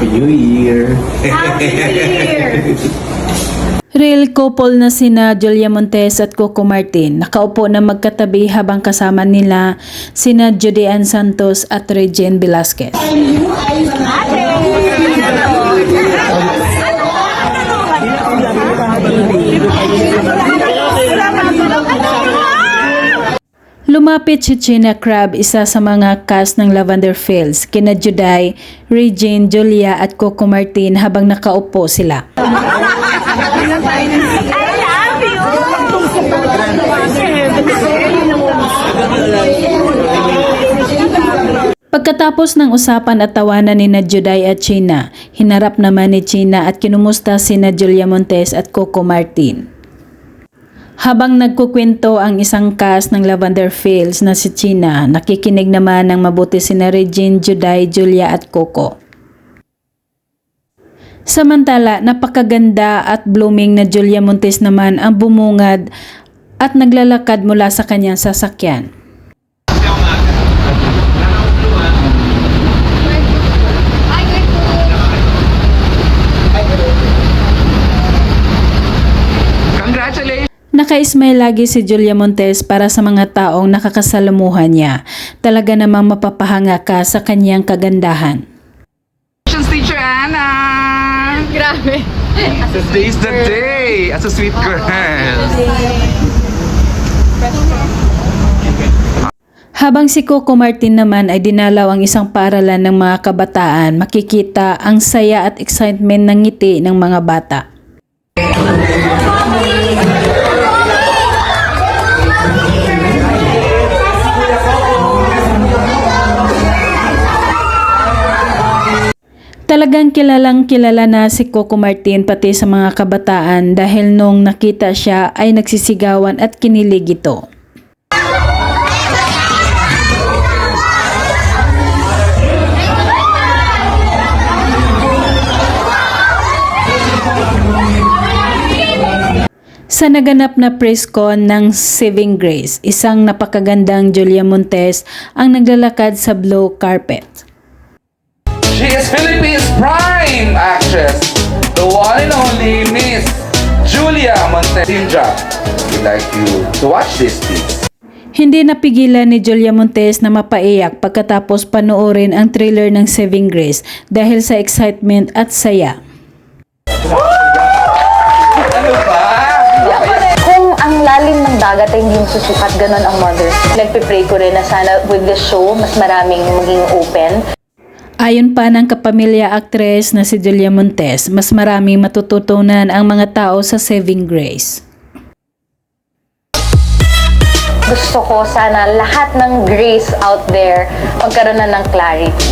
Happy New Year! Happy New Year! Real couple na sina Julia Montes at Coco Martin nakaupo na magkatabi habang kasama nila sina Judy Ann Santos at Regine Velasquez. Lumapit si Gina Crab, isa sa mga cast ng Lavender Fields, kina Juday, Regine, Julia at Coco Martin habang nakaupo sila. Pagkatapos ng usapan at tawanan ni Juday at Gina, hinarap naman ni Gina at kinumusta sina Julia Montes at Coco Martin. Habang nagkukwento ang isang cast ng Lavender Fields na si Gina, nakikinig naman ng mabuti sina Regine, Juday, Julia at Coco. Samantala, napakaganda at blooming na Julia Montes naman ang bumungad at naglalakad mula sa kanyang sasakyan. Naka-smile lagi si Julia Montes para sa mga taong nakakasalamuhan niya. Talaga namang mapapahanga ka sa kanyang kagandahan. Teacher Anna! Grabe. Today's the day! As a sweet girl! Habang si Coco Martin naman ay dinalaw ang isang paaralan ng mga kabataan, makikita ang saya at excitement ng ngiti ng mga bata. Talagang kilalang kilala na si Coco Martin pati sa mga kabataan dahil nung nakita siya ay nagsisigawan at kinilig ito. Sa naganap na press con ng Saving Grace, isang napakagandang Julia Montes ang naglalakad sa blue carpet. She is Philippines' prime actress, the one and only Miss Julia Montes. We'd like you to watch this, please. Hindi napigilan ni Julia Montes na mapaiyak pagkatapos panoorin ang trailer ng Saving Grace dahil sa excitement at saya. Ano ba? Kung ang lalim ng dagat ay hindi susukat, ganun ang mother. Nagpipray ko rin na sana with the show, mas maraming maging open. Ayon pa ng kapamilya actress na si Julia Montes, mas maraming matututunan ang mga tao sa Saving Grace. Gusto ko sana lahat ng Grace out there magkaroon na ng clarity.